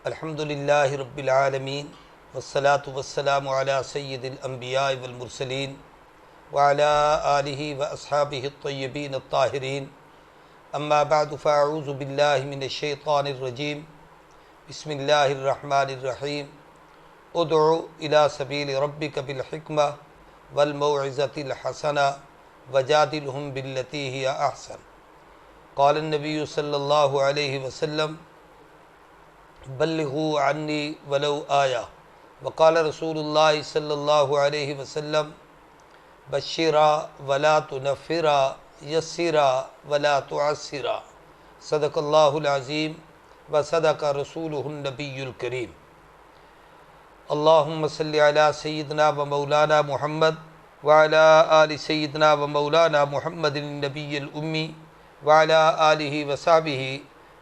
الحمد للہ رب العالمین والصلاة والسلام علی سید الانبیاء والمرسلین وعلی آلہ واصحابہ الطیبین الطاہرین اما بعد فاعوذ باللہ من الشیطان الرجیم بسم اللہ الرحمن الرحیم ادعو الی سبیل ربک بالحکمہ والموعظۃ الحسنہ وجادلہم باللتی ہی احسن قال النبی صلی اللہ علیہ وسلم بلغوا عنی ولو آیہ وقال رسول اللہ صلی اللہ علیہ وسلم بشرا ولا تنفرا یسرا ولا تعسرا صدق اللہ العظیم وصدق رسولہ النبی الکریم اللہم صلی علی سیدنا و مولانا محمد وعلی آل سیدنا و مولانا محمد النبی الامی وعلی آلہ وصحبہ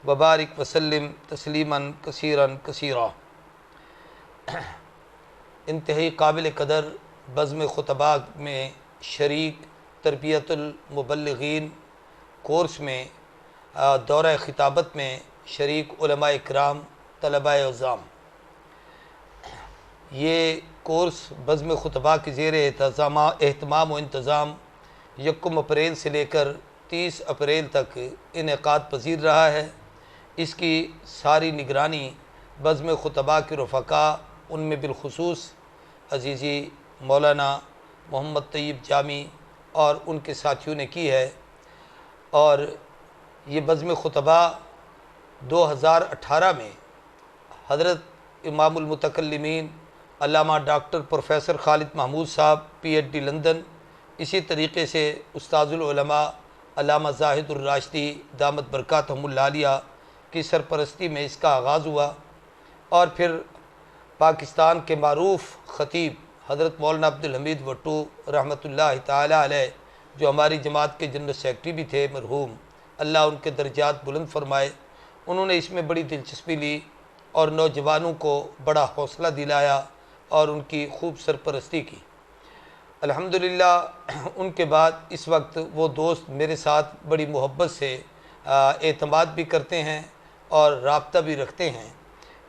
وبارک وسلم تسلیما کثیرا کثیرا۔ انتہائی قابل قدر بزم خطباء میں شریک تربیت المبلغین کورس میں دورہ خطابت میں شریک علماء اکرام طلباء عظام، یہ کورس بزم خطباء کی زیر اہتمام و انتظام 1 اپریل سے لے کر 30 اپریل تک انعقاد پذیر رہا ہے۔ اس کی ساری نگرانی بزم خطباء کے رفقاء، ان میں بالخصوص عزیزی مولانا محمد طیب جامی اور ان کے ساتھیوں نے کی ہے، اور یہ بزم خطباء 2018 میں حضرت امام المتکلمین علامہ ڈاکٹر پروفیسر خالد محمود صاحب PhD لندن، اسی طریقے سے استاذ العلماء علامہ زاہد الراشدی دامت برکاتہم العالیہ کی سرپرستی میں اس کا آغاز ہوا، اور پھر پاکستان کے معروف خطیب حضرت مولانا عبدالحمید وٹو رحمۃ اللہ تعالی علیہ، جو ہماری جماعت کے جنرل سیکرٹری بھی تھے مرحوم، اللہ ان کے درجات بلند فرمائے، انہوں نے اس میں بڑی دلچسپی لی اور نوجوانوں کو بڑا حوصلہ دلایا اور ان کی خوب سرپرستی کی۔ الحمدللہ ان کے بعد اس وقت وہ دوست میرے ساتھ بڑی محبت سے اعتماد بھی کرتے ہیں اور رابطہ بھی رکھتے ہیں۔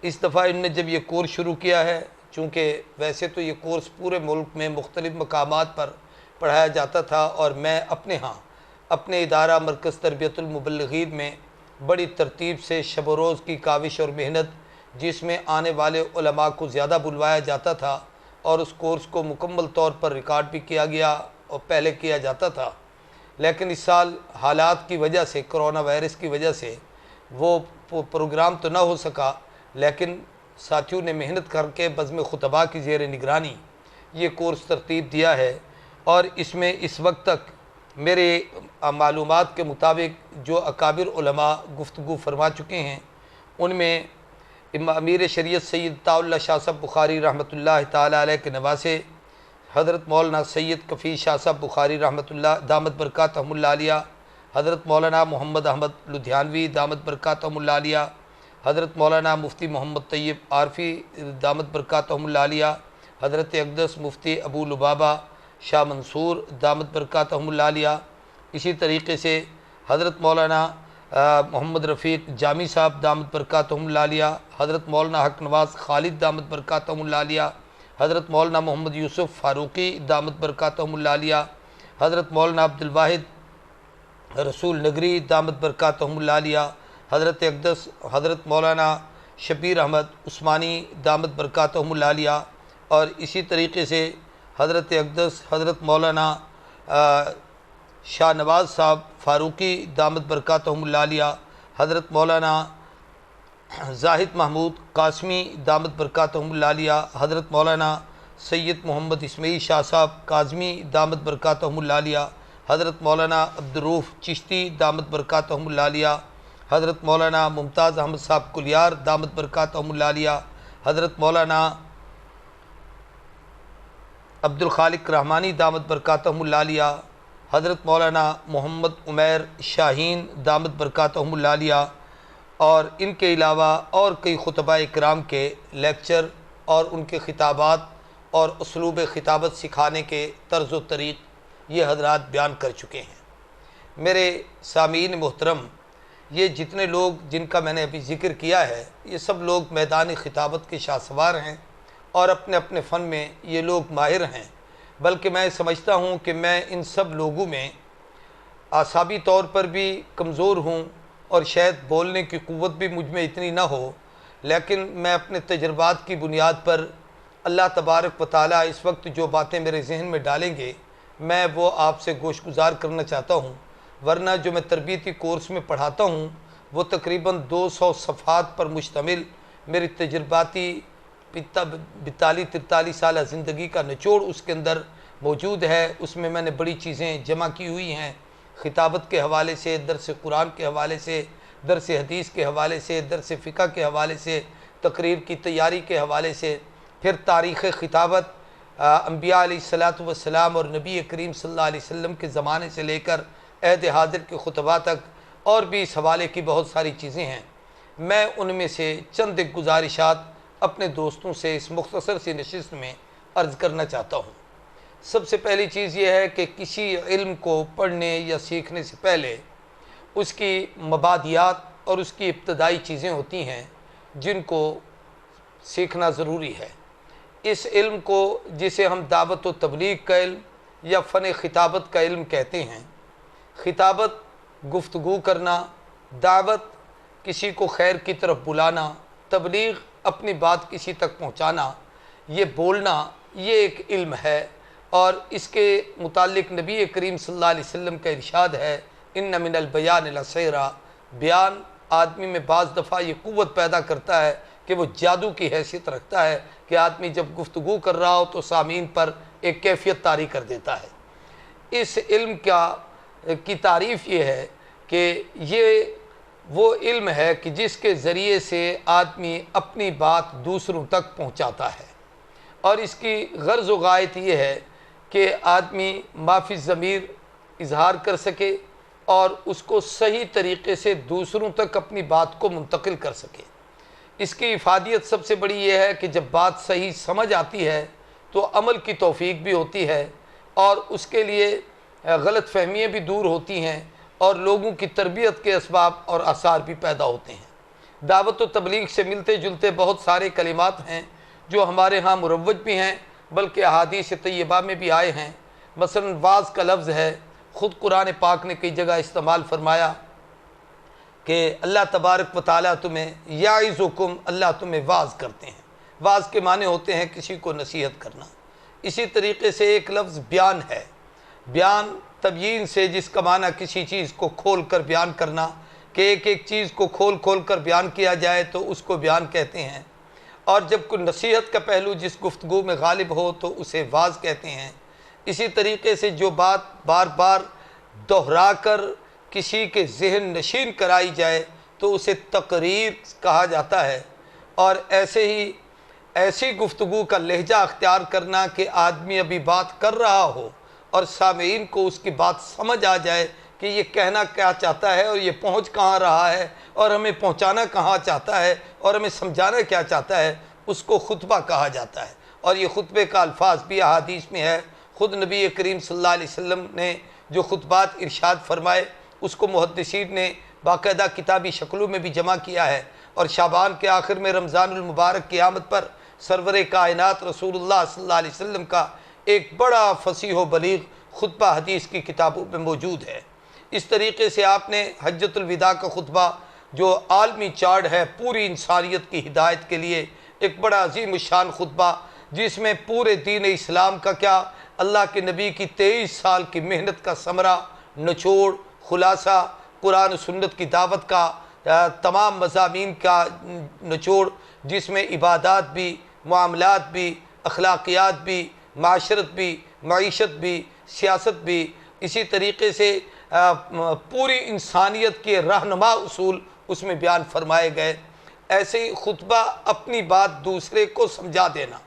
اس دفعہ ان نے جب یہ کورس شروع کیا ہے، چونکہ ویسے تو یہ کورس پورے ملک میں مختلف مقامات پر پڑھایا جاتا تھا، اور میں اپنے ادارہ مرکز تربیت المبلغین میں بڑی ترتیب سے شب و روز کی کاوش اور محنت، جس میں آنے والے علماء کو زیادہ بلوایا جاتا تھا، اور اس کورس کو مکمل طور پر ریکارڈ بھی کیا گیا اور پہلے کیا جاتا تھا، لیکن اس سال حالات کی وجہ سے، کرونا وائرس کی وجہ سے وہ پروگرام تو نہ ہو سکا، لیکن ساتھیوں نے محنت کر کے بزم خطباء کی زیر نگرانی یہ کورس ترتیب دیا ہے، اور اس میں اس وقت تک میرے معلومات کے مطابق جو اکابر علماء گفتگو فرما چکے ہیں، ان میں امیر شریعت سید طاء اللہ شاہ صاحب بخاری رحمۃ اللہ تعالی علیہ کے نواسے حضرت مولانا سید کفی شاہ صاحب بخاری رحمۃ اللہ دامت برکاتہم العالیہ، حضرت مولانا محمد احمد لدھیانوی دامت برکاتہم العالیہ، حضرت مولانا مفتی محمد طیب عارفی دامت برکاتہم العالیہ، حضرت اقدس مفتی ابو لبابہ شاہ منصور دامت برکاتہم العالیہ، اسی طریقے سے حضرت مولانا محمد رفیق جامی صاحب دامت برکاتہم العالیہ، حضرت مولانا حق نواز خالد دامت برکاتہم العالیہ، حضرت مولانا محمد یوسف فاروقی دامت برکاتہم العالیہ، حضرت مولانا عبد الواحد رسول نگری دامت برکاتہم العالیہ، حضرت اقدس حضرت مولانا شبیر احمد عثمانی دامت برکاتہم العالیہ، اور اسی طریقے سے حضرت اقدس حضرت مولانا شاہ نواز صاحب فاروقی دامت برکاتہم العالیہ، حضرت مولانا زاہد محمود قاسمی دامت برکاتہم العالیہ، حضرت مولانا سید محمد اسماعیل شاہ صاحب کاظمی دامت برکاتہم العالیہ، حضرت مولانا عبدالرؤف چشتی دامت برکاتہم العالیہ، حضرت مولانا ممتاز احمد صاحب کلیار دامت برکاتہم العالیہ، حضرت مولانا عبد الخالق رحمانی دامت برکاتہم العالیہ، حضرت مولانا محمد عمیر شاہین دامت برکاتہم العالیہ، اور ان کے علاوہ اور کئی خطباء اکرام کے لیکچر اور ان کے خطابات اور اسلوب خطابت سکھانے کے طرز و طریق یہ حضرات بیان کر چکے ہیں۔ میرے سامعین محترم، یہ جتنے لوگ جن کا میں نے ابھی ذکر کیا ہے یہ سب لوگ میدان خطابت کے شاہ سوار ہیں اور اپنے اپنے فن میں یہ لوگ ماہر ہیں، بلکہ میں سمجھتا ہوں کہ میں ان سب لوگوں میں اعصابی طور پر بھی کمزور ہوں اور شاید بولنے کی قوت بھی مجھ میں اتنی نہ ہو، لیکن میں اپنے تجربات کی بنیاد پر اللہ تبارک و تعالیٰ اس وقت جو باتیں میرے ذہن میں ڈالیں گے میں وہ آپ سے گوش گزار کرنا چاہتا ہوں، ورنہ جو میں تربیتی کورس میں پڑھاتا ہوں وہ تقریباً 200 صفحات پر مشتمل میری تجرباتی 42-43 سالہ زندگی کا نچوڑ اس کے اندر موجود ہے۔ اس میں میں نے بڑی چیزیں جمع کی ہوئی ہیں، خطابت کے حوالے سے، درس قرآن کے حوالے سے، درس حدیث کے حوالے سے، درس فقہ کے حوالے سے، تقریر کی تیاری کے حوالے سے، پھر تاریخ خطابت، انبیاء علیہ الصلاۃ والسلام اور نبی کریم صلی اللہ علیہ وسلم کے زمانے سے لے کر عہد حاضر کے خطبہ تک، اور بھی اس حوالے کی بہت ساری چیزیں ہیں۔ میں ان میں سے چند ایک گزارشات اپنے دوستوں سے اس مختصر سی نشست میں عرض کرنا چاہتا ہوں۔ سب سے پہلی چیز یہ ہے کہ کسی علم کو پڑھنے یا سیکھنے سے پہلے اس کی مبادیات اور اس کی ابتدائی چیزیں ہوتی ہیں جن کو سیکھنا ضروری ہے۔ اس علم کو جسے ہم دعوت و تبلیغ کا علم یا فن خطابت کا علم کہتے ہیں، خطابت گفتگو کرنا، دعوت کسی کو خیر کی طرف بلانا، تبلیغ اپنی بات کسی تک پہنچانا، یہ بولنا، یہ ایک علم ہے، اور اس کے متعلق نبی کریم صلی اللہ علیہ وسلم کا ارشاد ہے ان من البیان لسحرا، بیان آدمی میں بعض دفعہ یہ قوت پیدا کرتا ہے کہ وہ جادو کی حیثیت رکھتا ہے کہ آدمی جب گفتگو کر رہا ہو تو سامعین پر ایک کیفیت طاری کر دیتا ہے۔ اس علم کی تعریف یہ ہے کہ یہ وہ علم ہے کہ جس کے ذریعے سے آدمی اپنی بات دوسروں تک پہنچاتا ہے، اور اس کی غرض و غایت یہ ہے کہ آدمی معافی ضمیر اظہار کر سکے اور اس کو صحیح طریقے سے دوسروں تک اپنی بات کو منتقل کر سکے۔ اس کی افادیت سب سے بڑی یہ ہے کہ جب بات صحیح سمجھ آتی ہے تو عمل کی توفیق بھی ہوتی ہے، اور اس کے لیے غلط فہمیاں بھی دور ہوتی ہیں، اور لوگوں کی تربیت کے اسباب اور آثار بھی پیدا ہوتے ہیں۔ دعوت و تبلیغ سے ملتے جلتے بہت سارے کلمات ہیں جو ہمارے ہاں مروج بھی ہیں، بلکہ احادیث طیبہ میں بھی آئے ہیں۔ مثلا واعظ کا لفظ ہے، خود قرآن پاک نے کئی جگہ استعمال فرمایا کہ اللہ تبارک و تعالیٰ تمہیں یعظکم، اللہ تمہیں واعظ کرتے ہیں۔ واعظ کے معنی ہوتے ہیں کسی کو نصیحت کرنا۔ اسی طریقے سے ایک لفظ بیان ہے، بیان تبیین سے، جس کا معنی کسی چیز کو کھول کر بیان کرنا، کہ ایک ایک چیز کو کھول کھول کر بیان کیا جائے تو اس کو بیان کہتے ہیں۔ اور جب کوئی نصیحت کا پہلو جس گفتگو میں غالب ہو تو اسے واعظ کہتے ہیں۔ اسی طریقے سے جو بات بار بار دہرا کر کسی کے ذہن نشین کرائی جائے تو اسے تقریر کہا جاتا ہے، اور ایسے ہی ایسی گفتگو کا لہجہ اختیار کرنا کہ آدمی ابھی بات کر رہا ہو اور سامعین کو اس کی بات سمجھ آ جائے کہ یہ کہنا کیا چاہتا ہے اور یہ پہنچ کہاں رہا ہے اور ہمیں پہنچانا کہاں چاہتا ہے اور ہمیں سمجھانا کیا چاہتا ہے، اس کو خطبہ کہا جاتا ہے۔ اور یہ خطبے کا الفاظ بھی احادیث میں ہے۔ خود نبی کریم صلی اللہ علیہ وسلم نے جو خطبات ارشاد فرمائے اس کو محدثین نے باقاعدہ کتابی شکلوں میں بھی جمع کیا ہے، اور شعبان کے آخر میں رمضان المبارک کی آمد پر سرور کائنات رسول اللہ صلی اللہ علیہ وسلم کا ایک بڑا فصیح و بلیغ خطبہ حدیث کی کتابوں میں موجود ہے۔ اس طریقے سے آپ نے حجۃ الوداع کا خطبہ جو عالمی چارٹ ہے پوری انسانیت کی ہدایت کے لیے، ایک بڑا عظیم الشان خطبہ جس میں پورے دین اسلام کا کیا، اللہ کے نبی کی 23 سال کی محنت کا ثمرہ، نچوڑ، خلاصہ، قرآن و سنت کی دعوت کا تمام مضامین کا نچوڑ، جس میں عبادات بھی، معاملات بھی، اخلاقیات بھی، معاشرت بھی، معیشت بھی، سیاست بھی، اسی طریقے سے پوری انسانیت کے رہنما اصول اس میں بیان فرمائے گئے۔ ایسے ہی خطبہ اپنی بات دوسرے کو سمجھا دینا،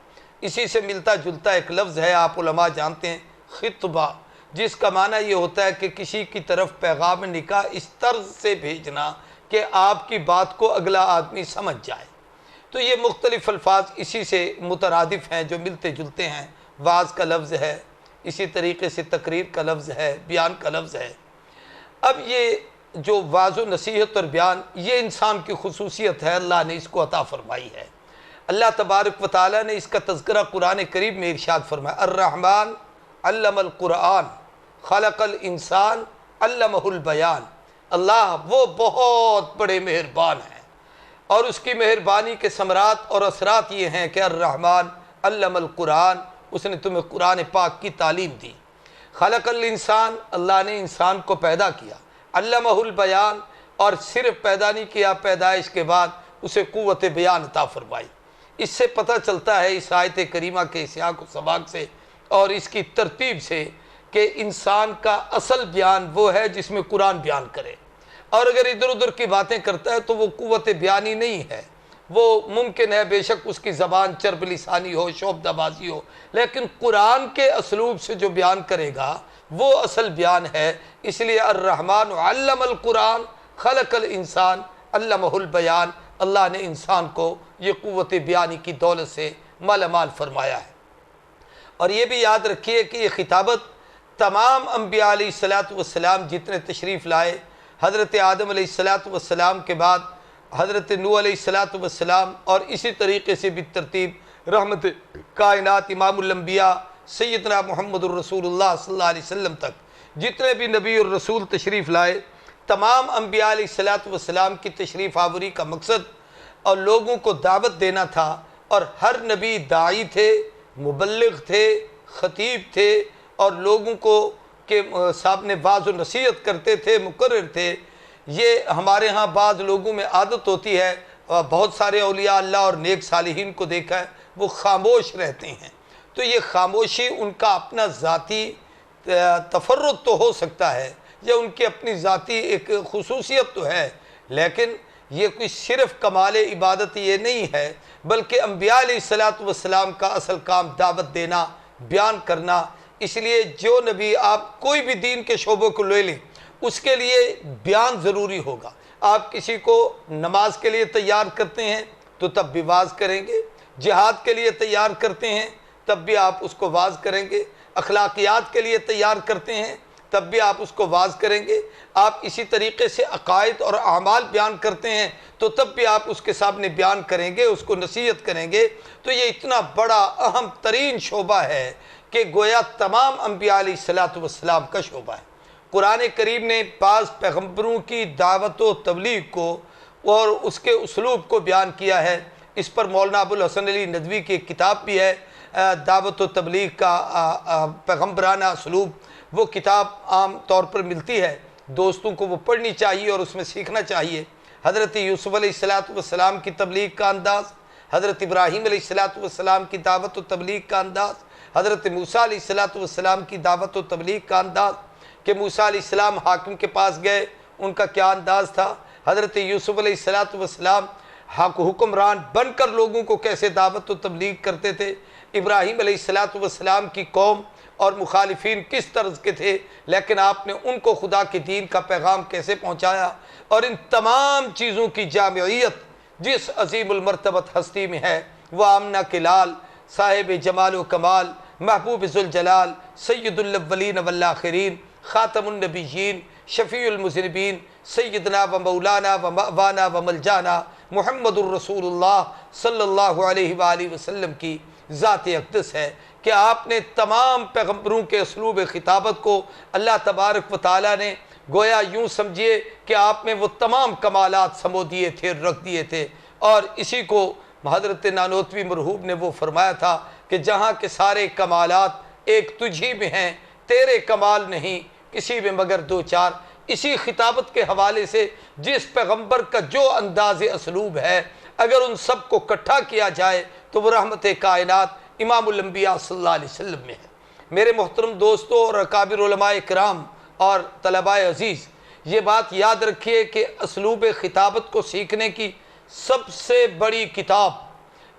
اسی سے ملتا جلتا ایک لفظ ہے، آپ علماء جانتے ہیں، خطبہ، جس کا معنی یہ ہوتا ہے کہ کسی کی طرف پیغام نکاح اس طرز سے بھیجنا کہ آپ کی بات کو اگلا آدمی سمجھ جائے۔ تو یہ مختلف الفاظ اسی سے مترادف ہیں جو ملتے جلتے ہیں۔ واعظ کا لفظ ہے، اسی طریقے سے تقریر کا لفظ ہے، بیان کا لفظ ہے۔ اب یہ جو واض و نصیحت اور بیان، یہ انسان کی خصوصیت ہے، اللہ نے اس کو عطا فرمائی ہے۔ اللہ تبارک و تعالیٰ نے اس کا تذکرہ قرآن کریم میں ارشاد فرمایا، الرحمن علم القرآن خلق الانسان علمہ البیان۔ اللہ وہ بہت بڑے مہربان ہیں، اور اس کی مہربانی کے ثمرات اور اثرات یہ ہیں کہ الرحمن علم القرآن، اس نے تمہیں قرآن پاک کی تعلیم دی۔ خلق الانسان، اللہ نے انسان کو پیدا کیا، علمہ البیان، اور صرف پیدا نہیں کیا، پیدائش کے بعد اسے قوت بیان عطا فرمائی۔ اس سے پتہ چلتا ہے اس آیت کریمہ کے سیاق و سباق سے اور اس کی ترتیب سے کہ انسان کا اصل بیان وہ ہے جس میں قرآن بیان کرے، اور اگر ادھر ادھر کی باتیں کرتا ہے تو وہ قوت بیانی نہیں ہے۔ وہ ممکن ہے بے شک اس کی زبان چرب لسانی ہو، شعبدہ بازی ہو، لیکن قرآن کے اسلوب سے جو بیان کرے گا وہ اصل بیان ہے۔ اس لیے الرحمن علم القرآن خلق الانسان علمہ البیان، اللہ نے انسان کو یہ قوت بیانی کی دولت سے مالا مال فرمایا ہے۔ اور یہ بھی یاد رکھیے کہ یہ خطابت تمام انبیاء علیہ السلام جتنے تشریف لائے، حضرت آدم علیہ السلام کے بعد حضرت نوح علیہ السلام، اور اسی طریقے سے بالترتیب رحمت کائنات امام الانبیاء سیدنا محمد الرسول اللہ صلی اللہ علیہ وسلم تک جتنے بھی نبی اور رسول تشریف لائے، تمام انبیاء علیہ السلام کی تشریف آوری کا مقصد اور لوگوں کو دعوت دینا تھا، اور ہر نبی داعی تھے، مبلغ تھے، خطیب تھے، اور لوگوں کو کے سامنے واعظ و نصیحت کرتے تھے، مقرر تھے۔ یہ ہمارے ہاں بعض لوگوں میں عادت ہوتی ہے، بہت سارے اولیاء اللہ اور نیک صالحین کو دیکھا ہے وہ خاموش رہتے ہیں، تو یہ خاموشی ان کا اپنا ذاتی تفرد تو ہو سکتا ہے، یا ان کی اپنی ذاتی ایک خصوصیت تو ہے، لیکن یہ کوئی صرف کمال عبادت یہ نہیں ہے، بلکہ انبیاء علیہ السلام کا اصل کام دعوت دینا، بیان کرنا۔ اس لیے جو نبی آپ کوئی بھی دین کے شعبوں کو لے لیں، اس کے لیے بیان ضروری ہوگا۔ آپ کسی کو نماز کے لیے تیار کرتے ہیں تو تب بھی واعظ کریں گے، جہاد کے لیے تیار کرتے ہیں تب بھی آپ اس کو واعظ کریں گے، اخلاقیات کے لیے تیار کرتے ہیں تب بھی آپ اس کو واعظ کریں گے، آپ اسی طریقے سے عقائد اور اعمال بیان کرتے ہیں تو تب بھی آپ اس کے سامنے بیان کریں گے، اس کو نصیحت کریں گے۔ تو یہ اتنا بڑا اہم ترین شعبہ ہے کہ گویا تمام انبیاء علیہ السلام کا شعبہ ہے۔ قرآن کریم نے بعض پیغمبروں کی دعوت و تبلیغ کو اور اس کے اسلوب کو بیان کیا ہے۔ اس پر مولانا ابو الحسن علی ندوی کی ایک کتاب بھی ہے، دعوت و تبلیغ کا پیغمبرانہ اسلوب۔ وہ کتاب عام طور پر ملتی ہے، دوستوں کو وہ پڑھنی چاہیے اور اس میں سیکھنا چاہیے۔ حضرت یوسف علیہ السلام کی تبلیغ کا انداز، حضرت ابراہیم علیہ السلام کی دعوت و تبلیغ کا انداز، حضرت موسیٰ علیہ السلام کی دعوت و تبلیغ کا انداز، کہ موسیٰ علیہ السلام حاکم کے پاس گئے، ان کا کیا انداز تھا، حضرت یوسف علیہ السلام حکمران بن کر لوگوں کو کیسے دعوت و تبلیغ کرتے تھے، ابراہیم علیہ السلام کی قوم اور مخالفین کس طرز کے تھے، لیکن آپ نے ان کو خدا کے دین کا پیغام کیسے پہنچایا، اور ان تمام چیزوں کی جامعیت جس عظیم المرتبت ہستی میں ہے، وہ آمنہ کے لال، صاحب جمال و کمال، محبوب ذوالجلال، سید الاولین والآخرین، خاتم النبیین، شفیع المذنبین، سیدنا و مولانا و مأوانا و ملجانا محمد الرسول اللہ صلی اللہ علیہ وآلہ وسلم کی ذات اقدس ہے کہ آپ نے تمام پیغمبروں کے اسلوب خطابت کو اللہ تبارک و تعالیٰ نے گویا یوں سمجھیے کہ آپ میں وہ تمام کمالات سمو دیے تھے، رکھ دیے تھے، اور اسی کو حضرت نانوتوی مرحوم نے وہ فرمایا تھا کہ جہاں کے سارے کمالات ایک تجھی میں ہیں، تیرے کمال نہیں کسی میں مگر دو چار۔ اسی خطابت کے حوالے سے جس پیغمبر کا جو انداز اسلوب ہے، اگر ان سب کو اکٹھا کیا جائے تو وہ رحمت کائنات امام الانبیاء صلی اللہ علیہ وسلم میں ہے۔ میرے محترم دوستوں اور اکابر علماء کرام اور طلباء عزیز، یہ بات یاد رکھیے کہ اسلوب خطابت کو سیکھنے کی سب سے بڑی کتاب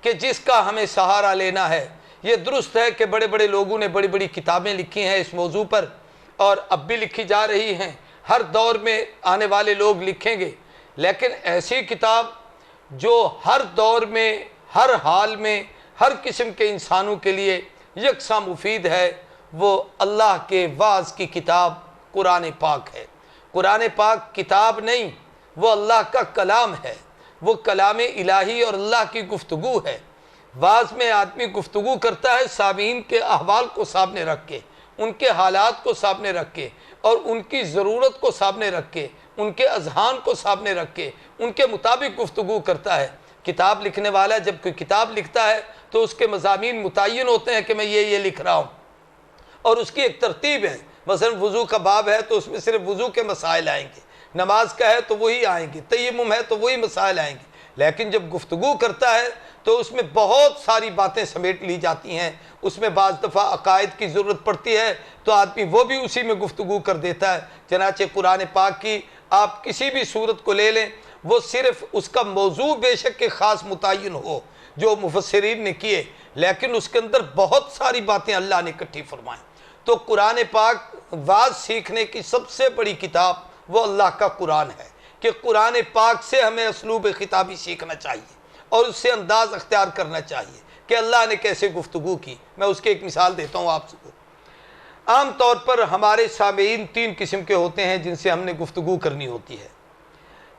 کہ جس کا ہمیں سہارا لینا ہے، یہ درست ہے کہ بڑے بڑے لوگوں نے بڑی بڑی کتابیں لکھی ہیں اس موضوع پر، اور اب بھی لکھی جا رہی ہیں، ہر دور میں آنے والے لوگ لکھیں گے، لیکن ایسی کتاب جو ہر دور میں، ہر حال میں، ہر قسم کے انسانوں کے لیے یکساں مفید ہے، وہ اللہ کے وعظ کی کتاب قرآن پاک ہے۔ قرآن پاک کتاب نہیں، وہ اللہ کا کلام ہے، وہ کلام الہی اور اللہ کی گفتگو ہے۔ بعض میں آدمی گفتگو کرتا ہے سامعین کے احوال کو سامنے رکھ کے، ان کے حالات کو سامنے رکھ کے، اور ان کی ضرورت کو سامنے رکھ کے، ان کے اذہان کو سامنے رکھ کے ان کے مطابق گفتگو کرتا ہے۔ کتاب لکھنے والا جب کوئی کتاب لکھتا ہے تو اس کے مضامین متعین ہوتے ہیں کہ میں یہ لکھ رہا ہوں، اور اس کی ایک ترتیب ہے۔ مثلا وضو کا باب ہے تو اس میں صرف وضو کے مسائل آئیں گے، نماز کا ہے تو وہی آئیں گے، تیمم ہے تو وہی مسائل آئیں گے۔ لیکن جب گفتگو کرتا ہے تو اس میں بہت ساری باتیں سمیٹ لی جاتی ہیں، اس میں بعض دفعہ عقائد کی ضرورت پڑتی ہے تو آدمی وہ بھی اسی میں گفتگو کر دیتا ہے۔ چنانچہ قرآن پاک کی آپ کسی بھی صورت کو لے لیں، وہ صرف اس کا موضوع بے شک کہ خاص متعین ہو جو مفسرین نے کیے، لیکن اس کے اندر بہت ساری باتیں اللہ نے اکٹھی فرمائیں۔ تو قرآن پاک واعظ سیکھنے کی سب سے بڑی کتاب وہ اللہ کا قرآن ہے، کہ قرآن پاک سے ہمیں اسلوب خطابی سیکھنا چاہیے اور اس سے انداز اختیار کرنا چاہیے کہ اللہ نے کیسے گفتگو کی۔ میں اس کی ایک مثال دیتا ہوں آپ کو۔ عام طور پر ہمارے سامعین 3 قسم کے ہوتے ہیں جن سے ہم نے گفتگو کرنی ہوتی ہے۔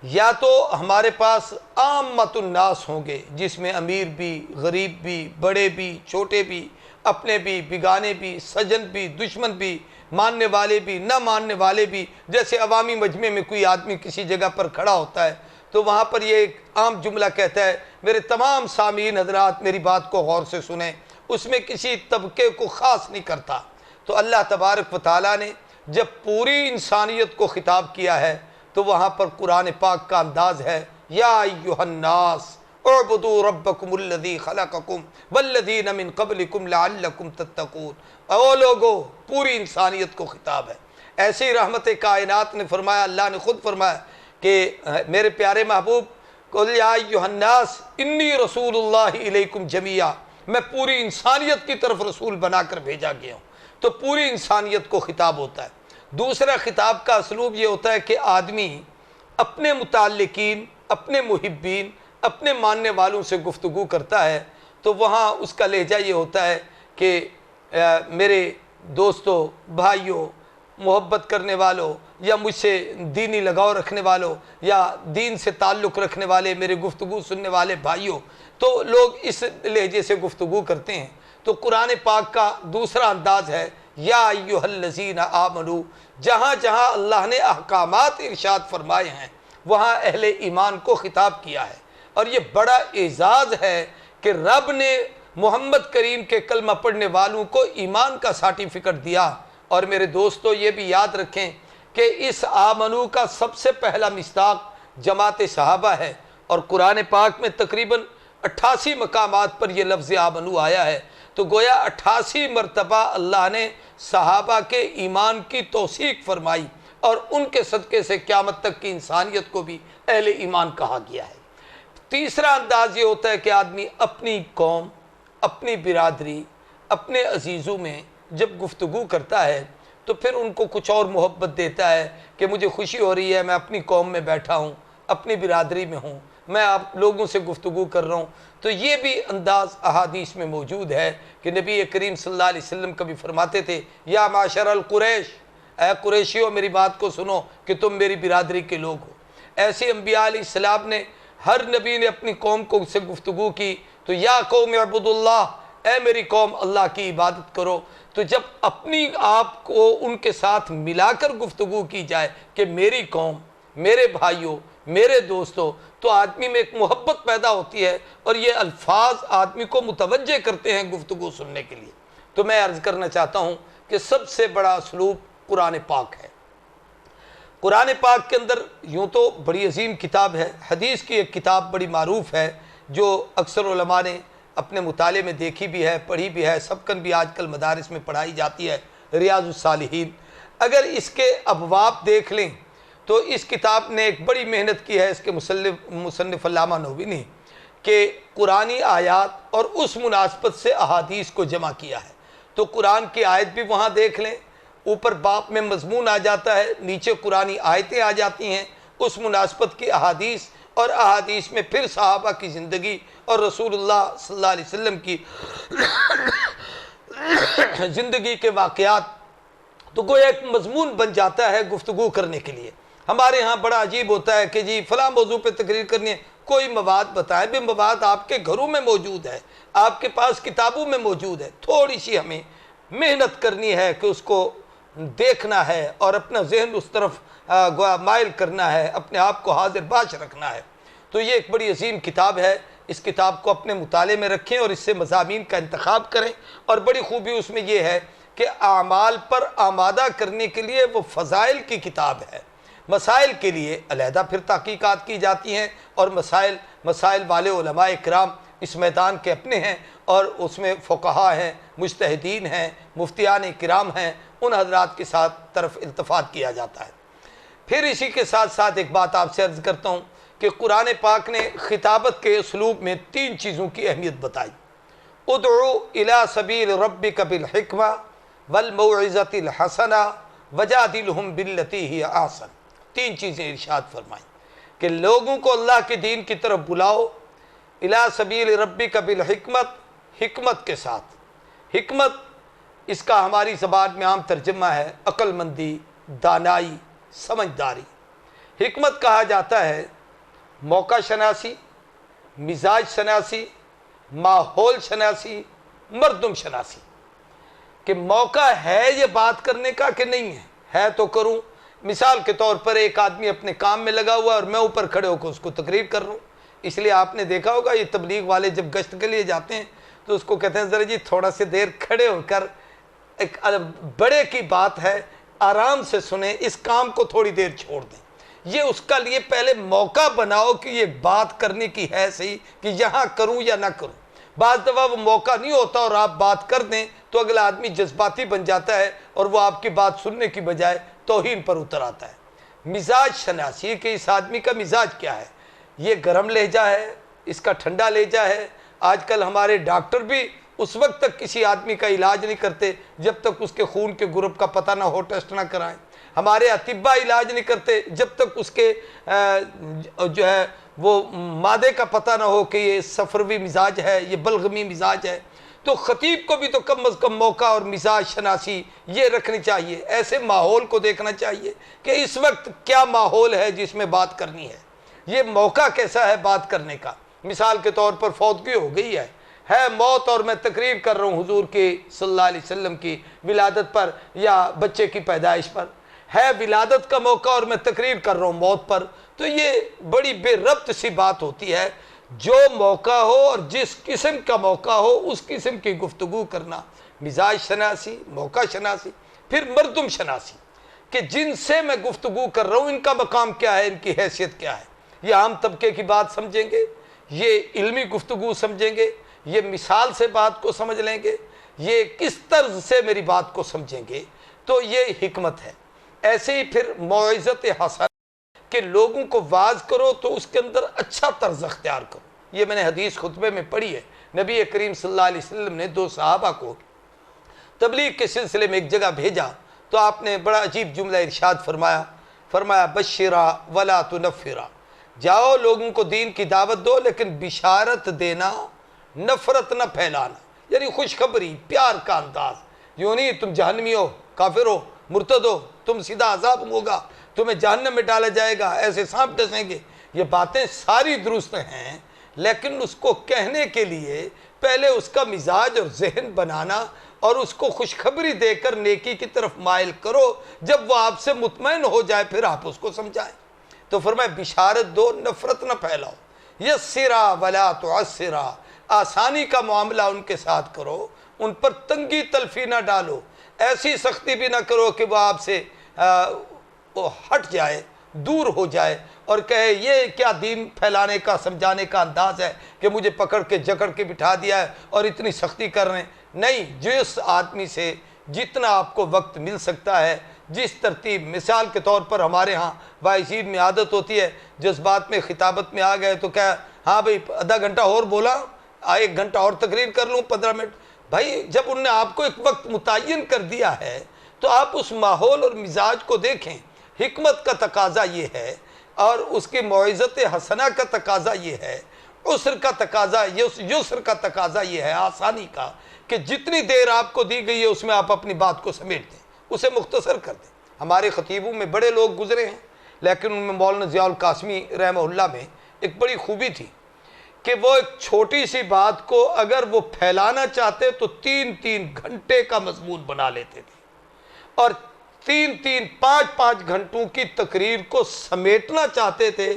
یا تو ہمارے پاس عامۃ الناس ہوں گے، جس میں امیر بھی، غریب بھی، بڑے بھی، چھوٹے بھی، اپنے بھی، بیگانے بھی، سجن بھی، دشمن بھی، ماننے والے بھی، نہ ماننے والے بھی۔ جیسے عوامی مجمع میں کوئی آدمی کسی جگہ پر کھڑا ہوتا ہے تو وہاں پر یہ ایک عام جملہ کہتا ہے، میرے تمام سامعین حضرات میری بات کو غور سے سنیں، اس میں کسی طبقے کو خاص نہیں کرتا۔ تو اللہ تبارک و تعالیٰ نے جب پوری انسانیت کو خطاب کیا ہے تو وہاں پر قرآن پاک کا انداز ہے، یا ایھا الناس اعبدوا ربکم الذی خلقکم والذین من قبلکم لعلکم تتقون۔ او لوگو، پوری انسانیت کو خطاب ہے۔ ایسے ہی رحمت کائنات نے فرمایا، اللہ نے خود فرمایا کہ میرے پیارے محبوب، قل یا ایھا الناس انی رسول اللہ الیکم جمیعا، میں پوری انسانیت کی طرف رسول بنا کر بھیجا گیا ہوں۔ تو پوری انسانیت کو خطاب ہوتا ہے۔ دوسرا خطاب کا اسلوب یہ ہوتا ہے کہ آدمی اپنے متعلقین، اپنے محبین، اپنے ماننے والوں سے گفتگو کرتا ہے تو وہاں اس کا لہجہ یہ ہوتا ہے کہ میرے دوستوں، بھائیوں، محبت کرنے والوں، یا مجھ سے دینی لگاؤ رکھنے والوں، یا دین سے تعلق رکھنے والے میرے گفتگو سننے والے بھائیوں، تو لوگ اس لہجے سے گفتگو کرتے ہیں۔ تو قرآن پاک کا دوسرا انداز ہے، یا ایھا الذین آمنو۔ جہاں جہاں اللہ نے احکامات ارشاد فرمائے ہیں وہاں اہل ایمان کو خطاب کیا ہے، اور یہ بڑا اعزاز ہے کہ رب نے محمد کریم کے کلمہ پڑھنے والوں کو ایمان کا سرٹیفکیٹ دیا۔ اور میرے دوستو یہ بھی یاد رکھیں کہ اس آمنو کا سب سے پہلا مصداق جماعت صحابہ ہے، اور قرآن پاک میں تقریباً 88 مقامات پر یہ لفظ آمنو آیا ہے۔ تو گویا 88 مرتبہ اللہ نے صحابہ کے ایمان کی توثیق فرمائی، اور ان کے صدقے سے قیامت تک کی انسانیت کو بھی اہل ایمان کہا گیا ہے۔ تیسرا انداز یہ ہوتا ہے کہ آدمی اپنی قوم، اپنی برادری، اپنے عزیزوں میں جب گفتگو کرتا ہے تو پھر ان کو کچھ اور محبت دیتا ہے کہ مجھے خوشی ہو رہی ہے، میں اپنی قوم میں بیٹھا ہوں، اپنی برادری میں ہوں، میں آپ لوگوں سے گفتگو کر رہا ہوں۔ تو یہ بھی انداز احادیث میں موجود ہے کہ نبی کریم صلی اللہ علیہ وسلم کبھی فرماتے تھے، یا معاشر القریش، اے قریشیو میری بات کو سنو کہ تم میری برادری کے لوگ ہو۔ ایسے انبیاء علیہ السلام نے، ہر نبی نے اپنی قوم کو سے گفتگو کی تو یا قوم اعبدوا اللہ، اے میری قوم اللہ کی عبادت کرو۔ تو جب اپنی آپ کو ان کے ساتھ ملا کر گفتگو کی جائے کہ میری قوم، میرے بھائیوں، میرے دوستوں، تو آدمی میں ایک محبت پیدا ہوتی ہے، اور یہ الفاظ آدمی کو متوجہ کرتے ہیں گفتگو سننے کے لیے۔ تو میں عرض کرنا چاہتا ہوں کہ سب سے بڑا اسلوب قرآن پاک ہے۔ قرآن پاک کے اندر یوں تو بڑی عظیم کتاب ہے، حدیث کی ایک کتاب بڑی معروف ہے جو اکثر علماء نے اپنے مطالعے میں دیکھی بھی ہے، پڑھی بھی ہے، سبقاً بھی آج کل مدارس میں پڑھائی جاتی ہے، ریاض الصالحین۔ اگر اس کے ابواب دیکھ لیں تو اس کتاب نے ایک بڑی محنت کی ہے، اس کے مصنف علامہ نووی نے، کہ قرآنی آیات اور اس مناسبت سے احادیث کو جمع کیا ہے۔ تو قرآن کی آیت بھی وہاں دیکھ لیں، اوپر باپ میں مضمون آ جاتا ہے، نیچے قرآنی آیتیں آ جاتی ہیں، اس مناسبت کی احادیث، اور احادیث میں پھر صحابہ کی زندگی اور رسول اللہ صلی اللہ علیہ وسلم کی زندگی کے واقعات۔ تو گویا ایک مضمون بن جاتا ہے گفتگو کرنے کے لیے۔ ہمارے ہاں بڑا عجیب ہوتا ہے کہ جی فلاں موضوع پہ تقریر کرنی ہے، کوئی مواد بتائیں بھی، مواد آپ کے گھروں میں موجود ہے، آپ کے پاس کتابوں میں موجود ہے، تھوڑی سی ہمیں محنت کرنی ہے کہ اس کو دیکھنا ہے اور اپنا ذہن اس طرف مائل کرنا ہے، اپنے آپ کو حاضر باش رکھنا ہے۔ تو یہ ایک بڑی عظیم کتاب ہے، اس کتاب کو اپنے مطالعے میں رکھیں اور اس سے مضامین کا انتخاب کریں۔ اور بڑی خوبی اس میں یہ ہے کہ اعمال پر آمادہ کرنے کے لیے وہ فضائل کی کتاب ہے، مسائل کے لیے علیحدہ پھر تحقیقات کی جاتی ہیں، اور مسائل والے علماء کرام اس میدان کے اپنے ہیں، اور اس میں فقہا ہیں، مجتہدین ہیں، مفتیان کرام ہیں، ان حضرات کے ساتھ طرف التفات کیا جاتا ہے۔ پھر اسی کے ساتھ ساتھ ایک بات آپ سے عرض کرتا ہوں کہ قرآن پاک نے خطابت کے اسلوب میں 3 چیزوں کی اہمیت بتائی۔ ادعو الی سبیل ربک بالحکمہ والموعظۃ الحسنہ وجادلہم باللتی ہی احسن۔ 3 چیزیں ارشاد فرمائیں کہ لوگوں کو اللہ کے دین کی طرف بلاؤ، الی سبیل ربک بالحکمت، حکمت کے ساتھ۔ حکمت اس کا ہماری زبان میں عام ترجمہ ہے عقل مندی، دانائی، سمجھداری۔ حکمت کہا جاتا ہے موقع شناسی، مزاج شناسی، ماحول شناسی، مردم شناسی، کہ موقع ہے یہ بات کرنے کا کہ نہیں ہے تو کروں۔ مثال کے طور پر ایک آدمی اپنے کام میں لگا ہوا اور میں اوپر کھڑے ہو کر اس کو تقریر کر رہا ہوں۔ اس لیے آپ نے دیکھا ہوگا یہ تبلیغ والے جب گشت کے لیے جاتے ہیں تو اس کو کہتے ہیں ذرا جی تھوڑا سے دیر کھڑے ہو کر، ایک بڑے کی بات ہے، آرام سے سنیں، اس کام کو تھوڑی دیر چھوڑ دیں۔ یہ اس کا لیے پہلے موقع بناؤ کہ یہ بات کرنے کی ہے صحیح کہ یہاں کروں یا نہ کروں۔ بعض دفعہ وہ موقع نہیں ہوتا اور آپ بات کر دیں تو اگلا آدمی جذباتی بن جاتا ہے اور وہ آپ کی بات سننے کی بجائے توہین پر اتر آتا ہے۔ مزاج شناسی کہ اس آدمی کا مزاج کیا ہے، یہ گرم لہجہ ہے، اس کا ٹھنڈا لہجہ ہے۔ آج کل ہمارے ڈاکٹر بھی اس وقت تک کسی آدمی کا علاج نہیں کرتے جب تک اس کے خون کے گروپ کا پتہ نہ ہو، ٹیسٹ نہ کرائیں۔ ہمارے اطباء علاج نہیں کرتے جب تک اس کے جو ہے وہ مادے کا پتہ نہ ہو کہ یہ صفروی مزاج ہے، یہ بلغمی مزاج ہے۔ تو خطیب کو بھی تو کم از کم موقع اور مزاج شناسی یہ رکھنی چاہیے، ایسے ماحول کو دیکھنا چاہیے کہ اس وقت کیا ماحول ہے جس میں بات کرنی ہے، یہ موقع کیسا ہے بات کرنے کا۔ مثال کے طور پر فوتگی ہو گئی ہے موت، اور میں تقریر کر رہا ہوں حضور کی صلی اللہ علیہ وسلم کی ولادت پر یا بچے کی پیدائش پر، ہے ولادت کا موقع اور میں تقریر کر رہا ہوں موت پر، تو یہ بڑی بے ربط سی بات ہوتی ہے۔ جو موقع ہو اور جس قسم کا موقع ہو اس قسم کی گفتگو کرنا، مزاج شناسی، موقع شناسی۔ پھر مردم شناسی کہ جن سے میں گفتگو کر رہا ہوں ان کا مقام کیا ہے، ان کی حیثیت کیا ہے، یہ عام طبقے کی بات سمجھیں گے، یہ علمی گفتگو سمجھیں گے، یہ مثال سے بات کو سمجھ لیں گے، یہ کس طرز سے میری بات کو سمجھیں گے، تو یہ حکمت ہے۔ ایسے ہی پھر موعظت حسن کہ لوگوں کو واعظ کرو تو اس کے اندر اچھا طرز اختیار کرو۔ یہ میں نے حدیث خطبے میں پڑھی ہے، نبی کریم صلی اللہ علیہ وسلم نے 2 صحابہ کو تبلیغ کے سلسلے میں ایک جگہ بھیجا تو آپ نے بڑا عجیب جملہ ارشاد فرمایا بشرا ولا تنفرا، جاؤ لوگوں کو دین کی دعوت دو لیکن بشارت دینا، نفرت نہ پھیلانا، یعنی خوشخبری، پیار کا انداز، یوں نہیں تم جہنمی ہو، کافر ہو، مرتد ہو، تم سیدھا عذاب ہوگا، تمہیں جہنم میں ڈالا جائے گا، ایسے سانپ ڈسیں گے۔ یہ باتیں ساری درست ہیں لیکن اس کو کہنے کے لیے پہلے اس کا مزاج اور ذہن بنانا اور اس کو خوشخبری دے کر نیکی کی طرف مائل کرو، جب وہ آپ سے مطمئن ہو جائے پھر آپ اس کو سمجھائیں۔ تو فرمایا بشارت دو، نفرت نہ پھیلاؤ، یسرا ولا تعسرا، آسانی کا معاملہ ان کے ساتھ کرو، ان پر تنگی تلفی نہ ڈالو، ایسی سختی بھی نہ کرو کہ وہ آپ سے وہ ہٹ جائے، دور ہو جائے اور کہے یہ کیا دین پھیلانے کا سمجھانے کا انداز ہے کہ مجھے پکڑ کے جکڑ کے بٹھا دیا ہے اور اتنی سختی کر رہے ہیں۔ نہیں، جس آدمی سے جتنا آپ کو وقت مل سکتا ہے، جس ترتیب، مثال کے طور پر ہمارے ہاں واعظین میں عادت ہوتی ہے جذبات میں خطابت میں آ گئے تو کیا ہاں بھائی آدھا گھنٹہ اور بولا، 1 گھنٹہ اور تقریر کر لوں، 15 منٹ۔ بھائی جب انہوں نے آپ کو ایک وقت متعین کر دیا ہے تو آپ اس ماحول اور مزاج کو دیکھیں۔ حکمت کا تقاضا یہ ہے اور اس کی موعظت حسنہ کا تقاضا یہ ہے، عسر کا تقاضا، یسر کا تقاضا یہ ہے، آسانی کا، کہ جتنی دیر آپ کو دی گئی ہے اس میں آپ اپنی بات کو سمیٹ دیں، اسے مختصر کر دیں۔ ہمارے خطیبوں میں بڑے لوگ گزرے ہیں لیکن ان میں مولانا ضیاء القاسمی رحمہ اللہ میں ایک بڑی خوبی تھی کہ وہ ایک چھوٹی سی بات کو اگر وہ پھیلانا چاہتے تو 3 گھنٹے کا مضمون بنا لیتے تھے، اور 5 گھنٹوں کی تقریر کو سمیٹنا چاہتے تھے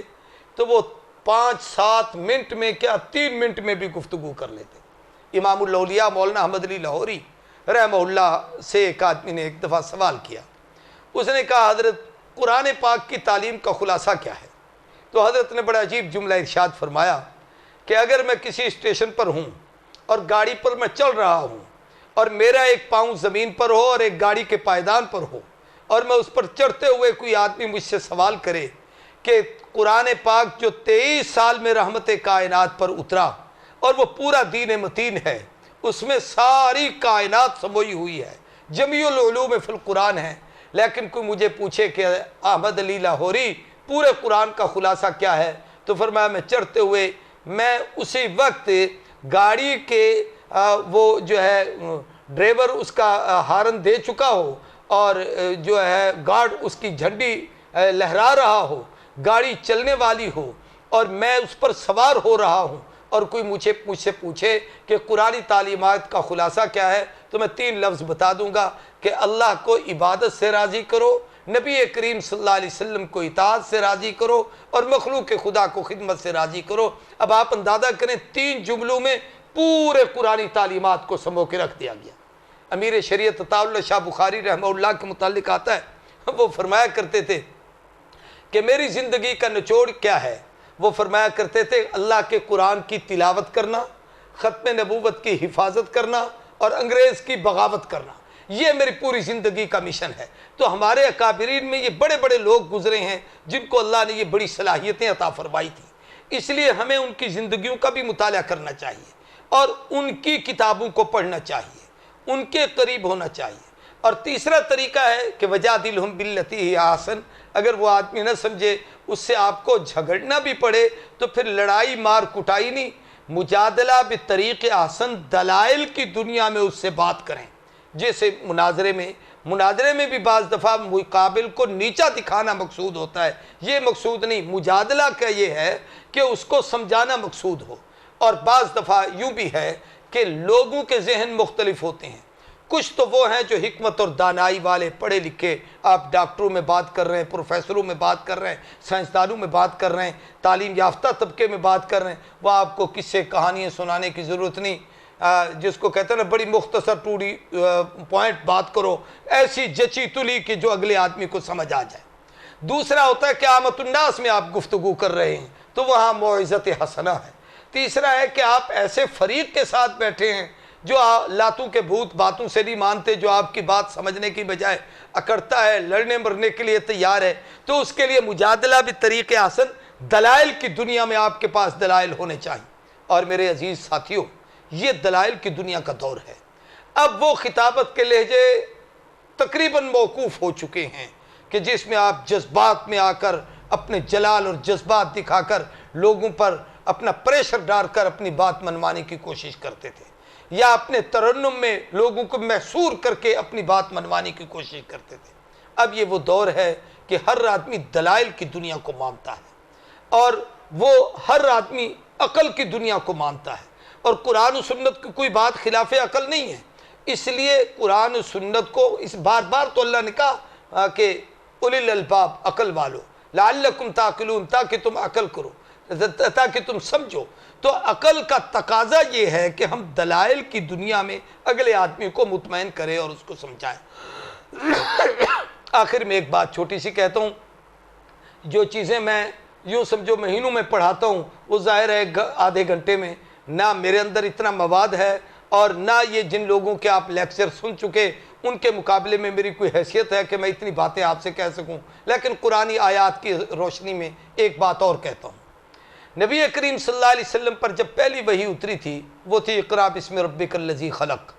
تو وہ 5-7 منٹ میں کیا 3 منٹ میں بھی گفتگو کر لیتے۔ امام الاولیاء مولانا احمد علی لاہوری رحمہ اللہ سے ایک آدمی نے ایک دفعہ سوال کیا، اس نے کہا حضرت قرآن پاک کی تعلیم کا خلاصہ کیا ہے؟ تو حضرت نے بڑا عجیب جملہ ارشاد فرمایا کہ اگر میں کسی اسٹیشن پر ہوں اور گاڑی پر میں چل رہا ہوں اور میرا ایک پاؤں زمین پر ہو اور ایک گاڑی کے پائیدان پر ہو، اور میں اس پر چڑھتے ہوئے کوئی آدمی مجھ سے سوال کرے کہ قرآن پاک جو 23 سال میں رحمت کائنات پر اترا اور وہ پورا دین متین ہے، اس میں ساری کائنات سموئی ہوئی ہے، جمیع العلوم فی القرآن ہے، لیکن کوئی مجھے پوچھے کہ احمد علی لاہوری پورے قرآن کا خلاصہ کیا ہے، تو فرمایا میں چڑھتے ہوئے میں اسی وقت گاڑی کے وہ جو ہے ڈرائیور اس کا ہارن دے چکا ہو اور جو ہے گارڈ اس کی جھنڈی لہرا رہا ہو، گاڑی چلنے والی ہو اور میں اس پر سوار ہو رہا ہوں، اور کوئی مجھ سے پوچھے کہ قرآنی تعلیمات کا خلاصہ کیا ہے، تو میں 3 لفظ بتا دوں گا کہ اللہ کو عبادت سے راضی کرو، نبی کریم صلی اللہ علیہ وسلم کو اطاعت سے راضی کرو، اور مخلوق خدا کو خدمت سے راضی کرو۔ اب آپ اندازہ کریں 3 جملوں میں پورے قرآنی تعلیمات کو سمو کے رکھ دیا گیا۔ امیر شریعت عطا اللہ شاہ بخاری رحمہ اللہ کے متعلق آتا ہے، وہ فرمایا کرتے تھے کہ میری زندگی کا نچوڑ کیا ہے؟ وہ فرمایا کرتے تھے اللہ کے قرآن کی تلاوت کرنا، ختم نبوت کی حفاظت کرنا اور انگریز کی بغاوت کرنا، یہ میری پوری زندگی کا مشن ہے۔ تو ہمارے اکابرین میں یہ بڑے بڑے لوگ گزرے ہیں جن کو اللہ نے یہ بڑی صلاحیتیں عطا فرمائی تھی، اس لیے ہمیں ان کی زندگیوں کا بھی مطالعہ کرنا چاہیے اور ان کی کتابوں کو پڑھنا چاہیے، ان کے قریب ہونا چاہیے۔ اور تیسرا طریقہ ہے کہ وجادلہم باللتی ہی احسن، اگر وہ آدمی نہ سمجھے، اس سے آپ کو جھگڑنا بھی پڑے تو پھر لڑائی مار کٹائی نہیں، مجادلہ بطریق احسن، دلائل کی دنیا میں اس سے بات کریں۔ جیسے مناظرے میں بھی بعض دفعہ مقابل کو نیچا دکھانا مقصود ہوتا ہے، یہ مقصود نہیں، مجادلہ کا یہ ہے کہ اس کو سمجھانا مقصود ہو۔ اور بعض دفعہ یوں بھی ہے کہ لوگوں کے ذہن مختلف ہوتے ہیں، کچھ تو وہ ہیں جو حکمت اور دانائی والے، پڑھے لکھے، آپ ڈاکٹروں میں بات کر رہے ہیں، پروفیسروں میں بات کر رہے ہیں، سائنسدانوں میں بات کر رہے ہیں، تعلیم یافتہ طبقے میں بات کر رہے ہیں، وہ آپ کو قصے کہانیاں سنانے کی ضرورت نہیں، جس کو کہتے ہیں نا بڑی مختصر ٹوڑی پوائنٹ بات کرو، ایسی جچی تلی کہ جو اگلے آدمی کو سمجھ آ جائے۔ دوسرا ہوتا ہے کہ عامت الناس میں آپ گفتگو کر رہے ہیں تو وہاں موعظت حسنہ ہے۔ تیسرا ہے کہ آپ ایسے فریق کے ساتھ بیٹھے ہیں جو لاتوں کے بھوت باتوں سے نہیں مانتے، جو آپ کی بات سمجھنے کی بجائے اکڑتا ہے، لڑنے مرنے کے لیے تیار ہے، تو اس کے لیے مجادلہ بطریق احسن، دلائل کی دنیا میں آپ کے پاس دلائل ہونے چاہیے۔ اور میرے عزیز ساتھیوں، یہ دلائل کی دنیا کا دور ہے۔ اب وہ خطابت کے لہجے تقریباً موقوف ہو چکے ہیں کہ جس میں آپ جذبات میں آ کر اپنے جلال اور جذبات دکھا کر لوگوں پر اپنا پریشر ڈال کر اپنی بات منوانے کی کوشش کرتے تھے، یا اپنے ترنم میں لوگوں کو محصور کر کے اپنی بات منوانے کی کوشش کرتے تھے۔ اب یہ وہ دور ہے کہ ہر آدمی دلائل کی دنیا کو مانتا ہے، اور وہ ہر آدمی عقل کی دنیا کو مانتا ہے، اور قرآن و سنت کی کوئی بات خلاف عقل نہیں ہے۔ اس لیے قرآن و سنت کو اس بار بار تو اللہ نے کہا کہ اولی الالباب، عقل والو، لعلکم تعقلون، تاکہ تم عقل کرو، تاکہ تم سمجھو۔ تو عقل کا تقاضا یہ ہے کہ ہم دلائل کی دنیا میں اگلے آدمی کو مطمئن کریں اور اس کو سمجھائیں۔ آخر میں ایک بات چھوٹی سی کہتا ہوں، جو چیزیں میں یوں سمجھو مہینوں میں پڑھاتا ہوں، وہ ظاہر ہے آدھے گھنٹے میں نہ میرے اندر اتنا مواد ہے، اور نہ یہ جن لوگوں کے آپ لیکچر سن چکے ان کے مقابلے میں میری کوئی حیثیت ہے کہ میں اتنی باتیں آپ سے کہہ سکوں، لیکن قرآنی آیات کی روشنی میں ایک بات اور کہتا ہوں۔ نبی کریم صلی اللہ علیہ وسلم پر جب پہلی وحی اتری تھی وہ تھی اقرأ بسم ربک الذی خلق،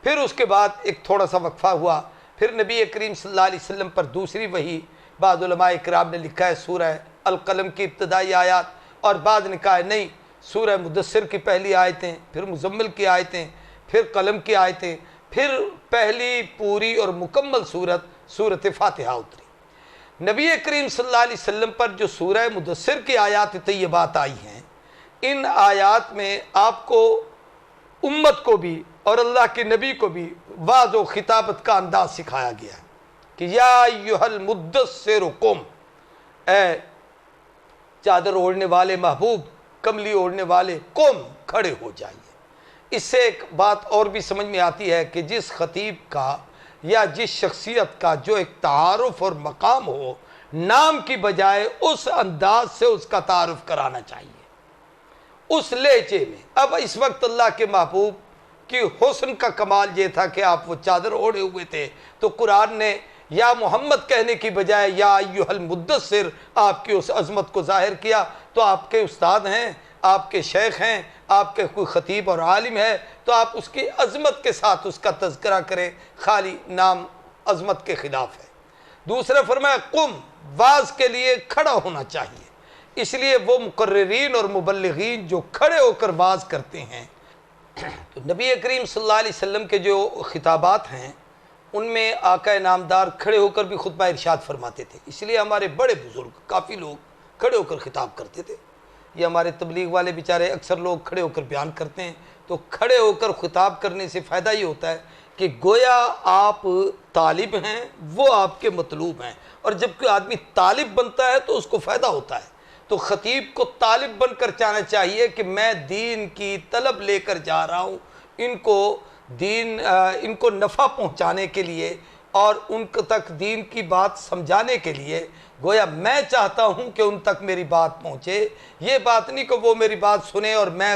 پھر اس کے بعد ایک تھوڑا سا وقفہ ہوا، پھر نبی کریم صلی اللہ علیہ وسلم پر دوسری وحی، بعض علماء اکرام نے لکھا ہے سورہ القلم کی ابتدائی آیات، اور بعض نے کہا ہے نہیں، سورہ مدثر کی پہلی آیتیں، پھر مزمل کی آیتیں، پھر قلم کی آیتیں، پھر پہلی پوری اور مکمل سورت فاتحہ اتری۔ نبی کریم صلی اللہ علیہ وسلم پر جو سورہ مدثر کی آیات طیبات آئی ہیں، ان آیات میں آپ کو، امت کو بھی اور اللہ کے نبی کو بھی واضح و خطابت کا انداز سکھایا گیا ہے کہ یا ایھا المدثر قم، اے چادر اوڑھنے والے محبوب، کملی اوڑھنے والے، قم، کھڑے ہو جائیے۔ اس سے ایک بات اور بھی سمجھ میں آتی ہے کہ جس خطیب کا یا جس شخصیت کا جو ایک تعارف اور مقام ہو، نام کی بجائے اس انداز سے اس کا تعارف کرانا چاہیے، اس لہجے میں۔ اب اس وقت اللہ کے محبوب کی حسن کا کمال یہ تھا کہ آپ وہ چادر اوڑھے ہوئے تھے، تو قرآن نے یا محمد کہنے کی بجائے یا ایھا المدثر آپ کی اس عظمت کو ظاہر کیا۔ تو آپ کے استاد ہیں، آپ کے شیخ ہیں، آپ کے کوئی خطیب اور عالم ہے، تو آپ اس کی عظمت کے ساتھ اس کا تذکرہ کریں، خالی نام عظمت کے خلاف ہے۔ دوسرا فرمایا قم، واز کے لیے کھڑا ہونا چاہیے۔ اس لیے وہ مقررین اور مبلغین جو کھڑے ہو کر واز کرتے ہیں، تو نبی کریم صلی اللہ علیہ وسلم کے جو خطابات ہیں ان میں آقا نامدار کھڑے ہو کر بھی خطبہ ارشاد فرماتے تھے۔ اس لیے ہمارے بڑے بزرگ کافی لوگ کھڑے ہو کر خطاب کرتے تھے۔ یہ ہمارے تبلیغ والے بیچارے اکثر لوگ کھڑے ہو کر بیان کرتے ہیں، تو کھڑے ہو کر خطاب کرنے سے فائدہ یہ ہوتا ہے کہ گویا آپ طالب ہیں، وہ آپ کے مطلوب ہیں، اور جب کوئی آدمی طالب بنتا ہے تو اس کو فائدہ ہوتا ہے۔ تو خطیب کو طالب بن کر جانا چاہیے کہ میں دین کی طلب لے کر جا رہا ہوں، ان کو نفع پہنچانے کے لیے اور ان تک دین کی بات سمجھانے کے لیے، گویا میں چاہتا ہوں کہ ان تک میری بات پہنچے۔ یہ بات نہیں کہ وہ میری بات سنیں اور میں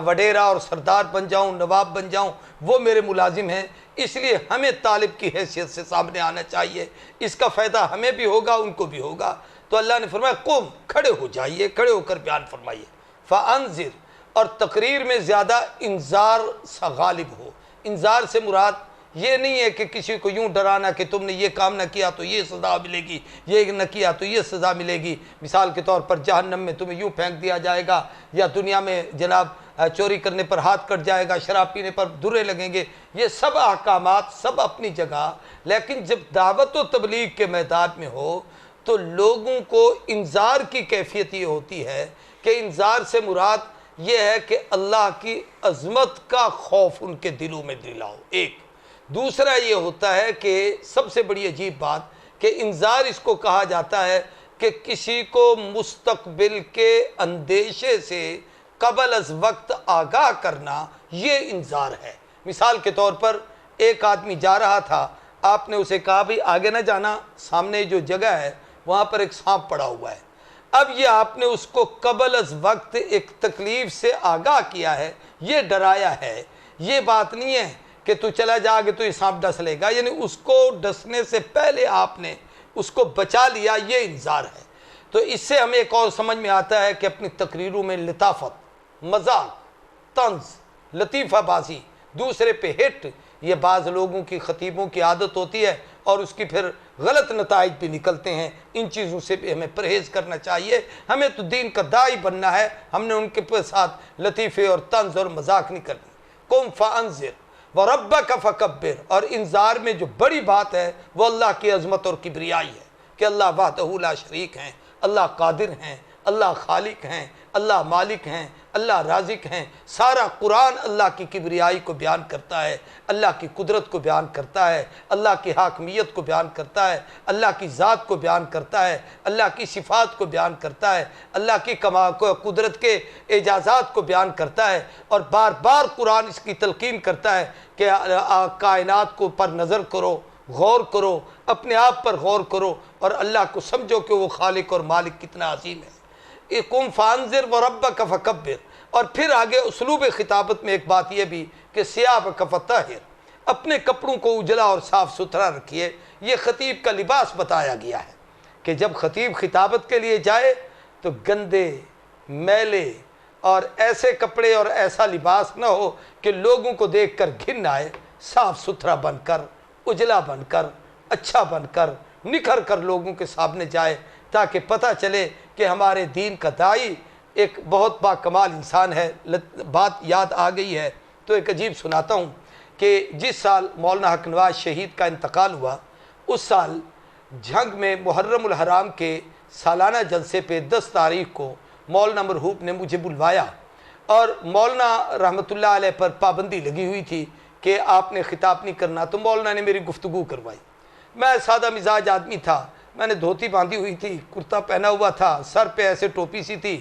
وڈیرا اور سردار بن جاؤں، نواب بن جاؤں، وہ میرے ملازم ہیں۔ اس لیے ہمیں طالب کی حیثیت سے سامنے آنا چاہیے، اس کا فائدہ ہمیں بھی ہوگا، ان کو بھی ہوگا۔ تو اللہ نے فرمایا قم، کھڑے ہو جائیے، کھڑے ہو کر بیان فرمائیے۔ فانذر، اور تقریر میں زیادہ انذار سا غالب ہو۔ انذار سے مراد یہ نہیں ہے کہ کسی کو یوں ڈرانا کہ تم نے یہ کام نہ کیا تو یہ سزا ملے گی، یہ نہ کیا تو یہ سزا ملے گی۔ مثال کے طور پر جہنم میں تمہیں یوں پھینک دیا جائے گا، یا دنیا میں جناب چوری کرنے پر ہاتھ کٹ جائے گا، شراب پینے پر درے لگیں گے۔ یہ سب احکامات سب اپنی جگہ، لیکن جب دعوت و تبلیغ کے میدان میں ہو تو لوگوں کو انذار کی کیفیت یہ ہوتی ہے کہ انذار سے مراد یہ ہے کہ اللہ کی عظمت کا خوف ان کے دلوں میں دلاؤ، ایک۔ دوسرا یہ ہوتا ہے کہ سب سے بڑی عجیب بات کہ انذار اس کو کہا جاتا ہے کہ کسی کو مستقبل کے اندیشے سے قبل از وقت آگاہ کرنا، یہ انذار ہے۔ مثال کے طور پر ایک آدمی جا رہا تھا، آپ نے اسے کہا بھی آگے نہ جانا، سامنے جو جگہ ہے وہاں پر ایک سانپ پڑا ہوا ہے۔ اب یہ آپ نے اس کو قبل از وقت ایک تکلیف سے آگاہ کیا ہے، یہ ڈرایا ہے۔ یہ بات نہیں ہے کہ تو چلا جا کے تو یہ سانپ ڈس لے گا، یعنی اس کو ڈسنے سے پہلے آپ نے اس کو بچا لیا، یہ انذار ہے۔ تو اس سے ہمیں ایک اور سمجھ میں آتا ہے کہ اپنی تقریروں میں لطافت، مذاق، طنز، لطیفہ بازی، دوسرے پہ ہٹ، یہ بعض لوگوں کی خطیبوں کی عادت ہوتی ہے اور اس کی پھر غلط نتائج بھی نکلتے ہیں۔ ان چیزوں سے بھی ہمیں پرہیز کرنا چاہیے۔ ہمیں تو دین کا داعی بننا ہے، ہم نے ان کے ساتھ لطیفے اور طنز اور مذاق نہیں کرنی۔ قم فانذر وربک فکبر، اور انذار میں جو بڑی بات ہے وہ اللہ کی عظمت اور کبریائی ہے کہ اللہ وحدہ لا شریک ہیں، اللہ قادر ہیں، اللہ خالق ہیں، اللہ مالک ہیں، اللہ رازق ہیں۔ سارا قرآن اللہ کی کبریائی کو بیان کرتا ہے، اللہ کی قدرت کو بیان کرتا ہے، اللہ کی حاکمیت کو بیان کرتا ہے، اللہ کی ذات کو بیان کرتا ہے، اللہ کی صفات کو بیان کرتا ہے، اللہ کی قدرت کے اعجازات کو بیان کرتا ہے۔ اور بار بار قرآن اس کی تلقین کرتا ہے کہ کائنات کو پر نظر کرو، غور کرو، اپنے آپ پر غور کرو اور اللہ کو سمجھو کہ وہ خالق اور مالک کتنا عظیم ہے۔ قم فانذر وربک فکبر، اور پھر آگے اسلوب خطابت میں ایک بات یہ بھی کہ ثیابک فطہر، اپنے کپڑوں کو اجلا اور صاف ستھرا رکھیے۔ یہ خطیب کا لباس بتایا گیا ہے کہ جب خطیب خطابت کے لیے جائے تو گندے، میلے اور ایسے کپڑے اور ایسا لباس نہ ہو کہ لوگوں کو دیکھ کر گھن آئے۔ صاف ستھرا بن کر، اجلا بن کر، اچھا بن کر، نکھر کر لوگوں کے سامنے جائے، تاکہ پتہ چلے کہ ہمارے دین کا داعی ایک بہت باکمال انسان ہے۔ بات یاد آ گئی ہے تو ایک عجیب سناتا ہوں کہ جس سال مولانا حق نواز شہید کا انتقال ہوا، اس سال جھنگ میں محرم الحرام کے سالانہ جلسے پہ 10 تاریخ کو مولانا مرحوب نے مجھے بلوایا، اور مولانا رحمۃ اللہ علیہ پر پابندی لگی ہوئی تھی کہ آپ نے خطاب نہیں کرنا، تو مولانا نے میری گفتگو کروائی۔ میں سادہ مزاج آدمی تھا، میں نے دھوتی باندھی ہوئی تھی، کرتا پہنا ہوا تھا، سر پہ ایسے ٹوپی سی تھی،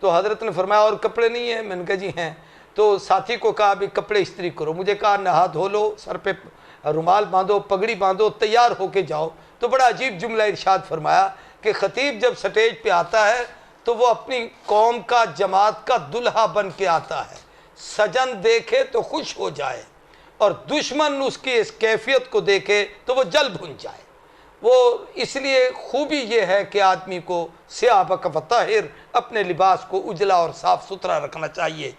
تو حضرت نے فرمایا اور کپڑے نہیں ہیں؟ میں نے کہا جی ہیں۔ تو ساتھی کو کہا بھی کپڑے استری کرو، مجھے کہا نہا دھو لو، سر پہ رومال باندھو، پگڑی باندھو، تیار ہو کے جاؤ۔ تو بڑا عجیب جملہ ارشاد فرمایا کہ خطیب جب سٹیج پہ آتا ہے تو وہ اپنی قوم کا، جماعت کا دلہا بن کے آتا ہے، سجن دیکھے تو خوش ہو جائے اور دشمن اس کی اس کیفیت کو دیکھے تو وہ جل بھن جائے۔ وہ اس لیے خوبی یہ ہے کہ آدمی کو ثیابک فطہر، اپنے لباس کو اجلا اور صاف ستھرا رکھنا چاہیے۔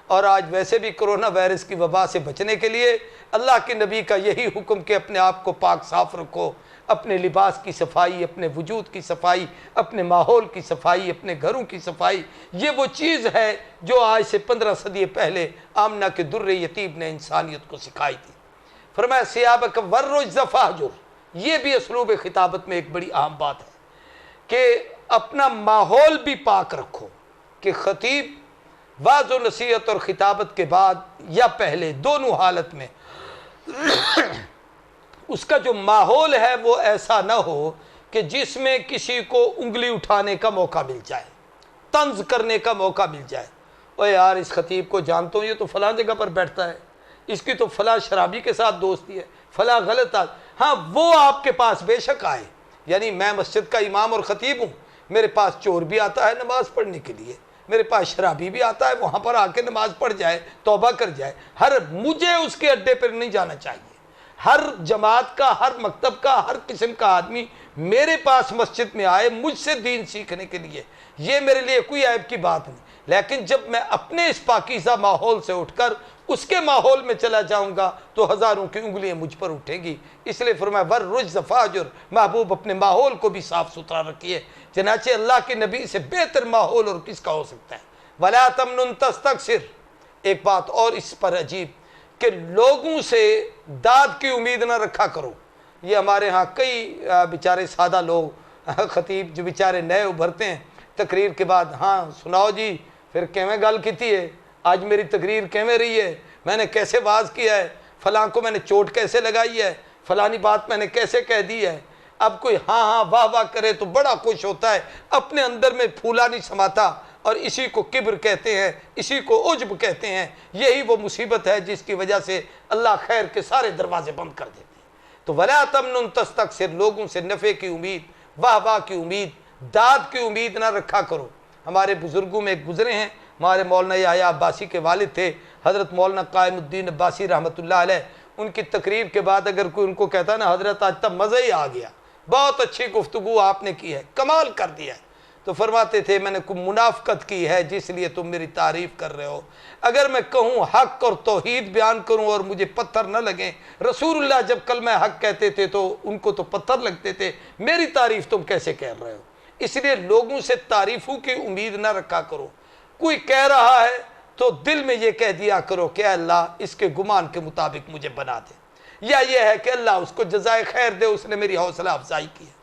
اور آج ویسے بھی کرونا وائرس کی وبا سے بچنے کے لیے اللہ کے نبی کا یہی حکم کہ اپنے آپ کو پاک صاف رکھو، اپنے لباس کی صفائی، اپنے وجود کی صفائی، اپنے ماحول کی صفائی، اپنے گھروں کی صفائی، یہ وہ چیز ہے جو آج سے 15 صدی پہلے آمنہ کے در یتیم نے انسانیت کو سکھائی تھی۔ فرمایا ثیابک والرجز فاہجر، یہ بھی اسلوب خطابت میں ایک بڑی اہم بات ہے کہ اپنا ماحول بھی پاک رکھو، کہ خطیب واعظ و نصیحت اور خطابت کے بعد یا پہلے دونوں حالت میں اس کا جو ماحول ہے وہ ایسا نہ ہو کہ جس میں کسی کو انگلی اٹھانے کا موقع مل جائے، طنز کرنے کا موقع مل جائے۔ اوہ یار اس خطیب کو جانتا ہوں، یہ تو فلاں جگہ پر بیٹھتا ہے، اس کی تو فلاں شرابی کے ساتھ دوستی ہے، فلاں غلط ہاں وہ آپ کے پاس بے شک آئے، یعنی میں مسجد کا امام اور خطیب ہوں، میرے پاس چور بھی آتا ہے نماز پڑھنے کے لیے، میرے پاس شرابی بھی آتا ہے، وہاں پر آ کے نماز پڑھ جائے، توبہ کر جائے۔ مجھے اس کے اڈے پر نہیں جانا چاہیے۔ ہر جماعت کا، ہر مکتب کا، ہر قسم کا آدمی میرے پاس مسجد میں آئے مجھ سے دین سیکھنے کے لیے، یہ میرے لیے کوئی عیب کی بات نہیں۔ لیکن جب میں اپنے اس پاکیزہ ماحول سے اٹھ کر اس کے ماحول میں چلا جاؤں گا تو ہزاروں کی انگلیاں مجھ پر اٹھیں گی۔ اس لیے فرمایا والرجز فاہجر، محبوب اپنے ماحول کو بھی صاف ستھرا رکھیے۔ چنانچہ اللہ کے نبی سے بہتر ماحول اور کس کا ہو سکتا ہے؟ وَلَا تَمْنُن تَسْتَكْثِرْ، ایک بات اور اس پر عجیب کہ لوگوں سے داد کی امید نہ رکھا کرو۔ یہ ہمارے ہاں کئی بیچارے سادہ لوگ، خطیب جو بیچارے نئے ابھرتے ہیں، تقریر کے بعد ہاں سناؤ جی پھر کیویں گل کیتی ہے، آج میری تقریر کیویں رہی ہے، میں نے کیسے واز کیا ہے، فلاں کو میں نے چوٹ کیسے لگائی ہے، فلانی بات میں نے کیسے کہہ دی ہے۔ اب کوئی ہاں ہاں واہ واہ کرے تو بڑا خوش ہوتا ہے، اپنے اندر میں پھولا نہیں سماتا، اور اسی کو کبر کہتے ہیں، اسی کو عجب کہتے ہیں۔ یہی وہ مصیبت ہے جس کی وجہ سے اللہ خیر کے سارے دروازے بند کر دیتے ہیں۔ تو وَلَا تَمْنُن تَسْتَكْثِرْ، لوگوں سے نفع کی امید، واہ واہ کی امید، داد کی امید نہ رکھا کرو۔ ہمارے بزرگوں میں گزرے ہیں، ہمارے مولانا یحییٰ عباسی کے والد تھے حضرت مولانا قائم الدین عباسی رحمۃ اللہ علیہ، ان کی تقریر کے بعد اگر کوئی ان کو کہتا نا حضرت آج تب مزہ ہی آ گیا، بہت اچھی گفتگو آپ نے کی ہے، کمال کر دیا ہے، تو فرماتے تھے میں نے کوئی منافقت کی ہے جس لیے تم میری تعریف کر رہے ہو؟ اگر میں کہوں حق اور توحید بیان کروں اور مجھے پتھر نہ لگیں، رسول اللہ جب کلمہ حق کہتے تھے تو ان کو تو پتھر لگتے تھے، میری تعریف تم کیسے کہہ رہے ہو؟ اس لیے لوگوں سے تعریفوں کی امید نہ رکھا کرو۔ کوئی کہہ رہا ہے تو دل میں یہ کہہ دیا کرو کہ اے اللہ اس کے گمان کے مطابق مجھے بنا دے، یا یہ ہے کہ اللہ اس کو جزائے خیر دے، اس نے میری حوصلہ افزائی کی ہے۔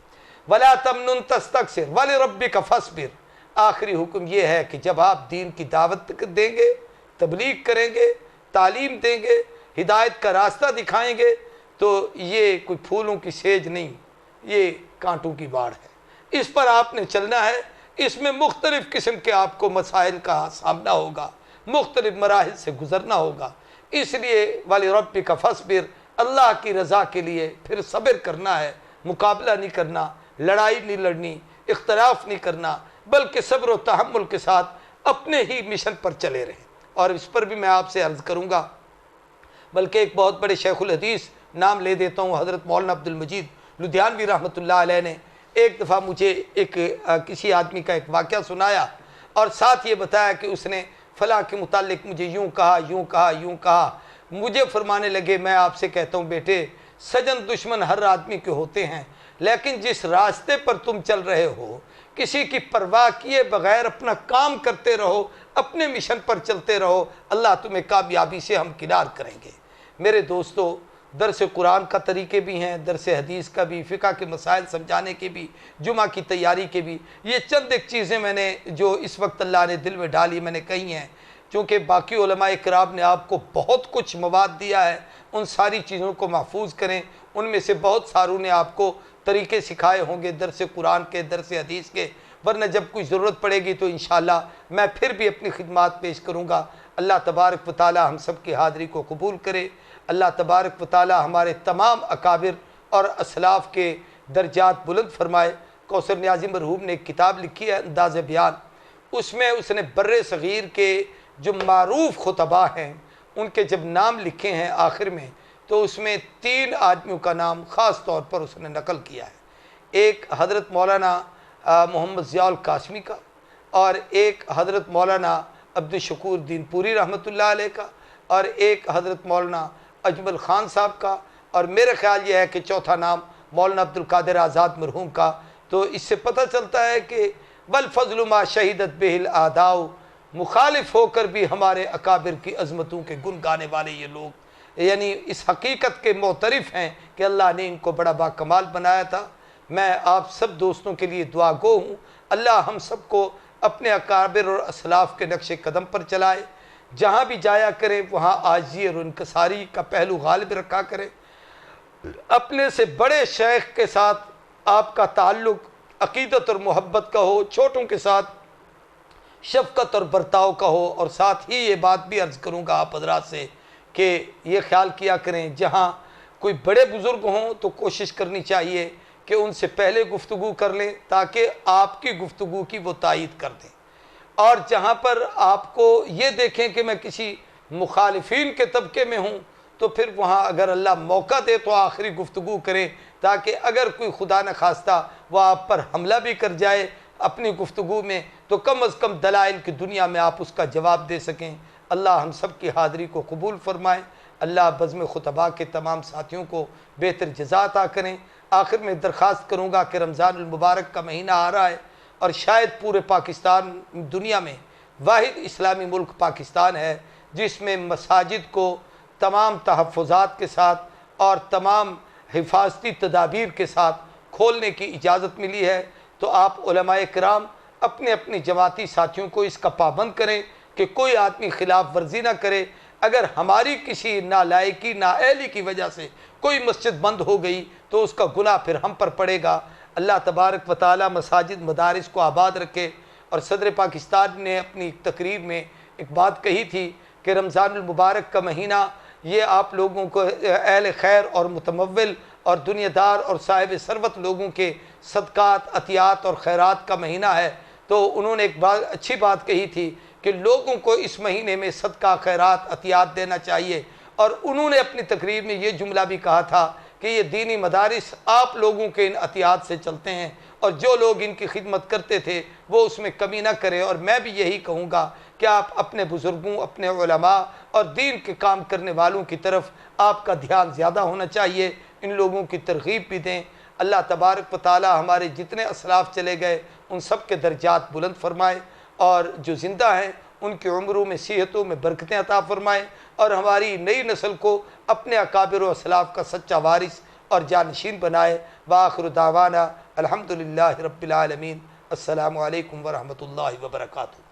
وَلَا تَمْنُن تَسْتَكْثِرْ وَلِرَبِّكَ فَاصْبِرْ، آخری حکم یہ ہے کہ جب آپ دین کی دعوت دیں گے، تبلیغ کریں گے، تعلیم دیں گے، ہدایت کا راستہ دکھائیں گے، تو یہ کوئی پھولوں کی سیج نہیں، یہ کانٹوں کی باڑ ہے، اس پر آپ نے چلنا ہے۔ اس میں مختلف قسم کے آپ کو مسائل کا سامنا ہوگا، مختلف مراحل سے گزرنا ہوگا، اس لیے وَلِرَبِّكَ فَاصْبِرْ، اللہ کی رضا کے لیے پھر صبر کرنا ہے، مقابلہ نہیں کرنا، لڑائی نہیں لڑنی، اختلاف نہیں کرنا، بلکہ صبر و تحمل کے ساتھ اپنے ہی مشن پر چلے رہیں۔ اور اس پر بھی میں آپ سے عرض کروں گا، بلکہ ایک بہت بڑے شیخ الحدیث، نام لے دیتا ہوں، حضرت مولانا عبد المجید لدھیانوی رحمۃ اللہ علیہ نے ایک دفعہ مجھے کسی آدمی کا ایک واقعہ سنایا اور ساتھ یہ بتایا کہ اس نے فلاں کے متعلق مجھے یوں کہا یوں کہا یوں کہا۔ مجھے فرمانے لگے میں آپ سے کہتا ہوں بیٹے، سجن دشمن ہر آدمی کے ہوتے ہیں، لیکن جس راستے پر تم چل رہے ہو کسی کی پرواہ کیے بغیر اپنا کام کرتے رہو، اپنے مشن پر چلتے رہو، اللہ تمہیں کامیابی سے ہمکنار کریں گے۔ میرے دوستو، درس قرآن کا طریقے بھی ہیں، درس حدیث کا بھی، فقہ کے مسائل سمجھانے کے بھی، جمعہ کی تیاری کے بھی۔ یہ چند ایک چیزیں میں نے جو اس وقت اللہ نے دل میں ڈالی میں نے کہی ہیں، چونکہ باقی علماء کرام نے آپ کو بہت کچھ مواد دیا ہے، ان ساری چیزوں کو محفوظ کریں۔ ان میں سے بہت ساروں نے آپ کو طریقے سکھائے ہوں گے درس قرآن کے، درس حدیث کے، ورنہ جب کوئی ضرورت پڑے گی تو انشاءاللہ میں پھر بھی اپنی خدمات پیش کروں گا۔ اللہ تبارک و تعالی ہم سب کی حاضری کو قبول کرے۔ اللہ تبارک و تعالی ہمارے تمام اکابر اور اسلاف کے درجات بلند فرمائے۔ کوثر نیازی مرحوم نے ایک کتاب لکھی ہے انداز بیان، اس میں اس نے بر صغیر کے جو معروف خطباء ہیں ان کے جب نام لکھے ہیں آخر میں، تو اس میں 3 آدمیوں کا نام خاص طور پر اس نے نقل کیا ہے۔ ایک حضرت مولانا محمد ضیاء القاسمی کا، اور ایک حضرت مولانا عبدالشکور دین پوری رحمۃ اللہ علیہ کا، اور ایک حضرت مولانا اجمل خان صاحب کا، اور میرے خیال یہ ہے کہ چوتھا نام مولانا عبدالقادر آزاد مرحوم کا۔ تو اس سے پتہ چلتا ہے کہ والفضل ما شہیدت بہ الاعداء، مخالف ہو کر بھی ہمارے اکابر کی عظمتوں کے گن گانے والے یہ لوگ یعنی اس حقیقت کے معترف ہیں کہ اللہ نے ان کو بڑا باکمال بنایا تھا۔ میں آپ سب دوستوں کے لیے دعا گو ہوں، اللہ ہم سب کو اپنے اکابر اور اسلاف کے نقش قدم پر چلائے، جہاں بھی جایا کریں وہاں عاجزی اور انکساری کا پہلو غالب رکھا کریں۔ اپنے سے بڑے شیخ کے ساتھ آپ کا تعلق عقیدت اور محبت کا ہو، چھوٹوں کے ساتھ شفقت اور برتاؤ کا ہو، اور ساتھ ہی یہ بات بھی عرض کروں گا آپ حضرات سے کہ یہ خیال کیا کریں جہاں کوئی بڑے بزرگ ہوں تو کوشش کرنی چاہیے کہ ان سے پہلے گفتگو کر لیں تاکہ آپ کی گفتگو کی وہ تائید کر دیں، اور جہاں پر آپ کو یہ دیکھیں کہ میں کسی مخالفین کے طبقے میں ہوں تو پھر وہاں اگر اللہ موقع دے تو آخری گفتگو کریں، تاکہ اگر کوئی خدا نخواستہ وہ آپ پر حملہ بھی کر جائے اپنی گفتگو میں تو کم از کم دلائل کی دنیا میں آپ اس کا جواب دے سکیں۔ اللہ ہم سب کی حاضری کو قبول فرمائے، اللہ بزم خطباء کے تمام ساتھیوں کو بہتر جزا عطا کریں۔ آخر میں درخواست کروں گا کہ رمضان المبارک کا مہینہ آ رہا ہے، اور شاید پورے پاکستان دنیا میں واحد اسلامی ملک پاکستان ہے جس میں مساجد کو تمام تحفظات کے ساتھ اور تمام حفاظتی تدابیر کے ساتھ کھولنے کی اجازت ملی ہے۔ تو آپ علماء کرام اپنے اپنے جماعتی ساتھیوں کو اس کا پابند کریں کہ کوئی آدمی خلاف ورزی نہ کرے۔ اگر ہماری کسی نالائقی نااہلی کی وجہ سے کوئی مسجد بند ہو گئی تو اس کا گناہ پھر ہم پر پڑے گا۔ اللہ تبارک و تعالی مساجد مدارس کو آباد رکھے۔ اور صدر پاکستان نے اپنی تقریر میں ایک بات کہی تھی کہ رمضان المبارک کا مہینہ یہ آپ لوگوں کو اہل خیر اور متمول اور دنیا دار اور صاحب ثروت لوگوں کے صدقات عطیات اور خیرات کا مہینہ ہے۔ تو انہوں نے ایک اچھی بات کہی تھی کہ لوگوں کو اس مہینے میں صدقہ خیرات عطیات دینا چاہیے، اور انہوں نے اپنی تقریر میں یہ جملہ بھی کہا تھا کہ یہ دینی مدارس آپ لوگوں کے ان عطیات سے چلتے ہیں، اور جو لوگ ان کی خدمت کرتے تھے وہ اس میں کمی نہ کریں۔ اور میں بھی یہی کہوں گا کہ آپ اپنے بزرگوں، اپنے علماء اور دین کے کام کرنے والوں کی طرف آپ کا دھیان زیادہ ہونا چاہیے، ان لوگوں کی ترغیب بھی دیں۔ اللہ تبارک و تعالی ہمارے جتنے اسلاف چلے گئے ان سب کے درجات بلند فرمائے، اور جو زندہ ہیں ان کی عمروں میں صحتوں میں برکتیں عطا فرمائے، اور ہماری نئی نسل کو اپنے اکابر و اسلاف کا سچا وارث اور جانشین بنائے۔ وآخر دعوانا الحمدللہ رب العالمین۔ السلام علیکم ورحمۃ اللہ وبرکاتہ۔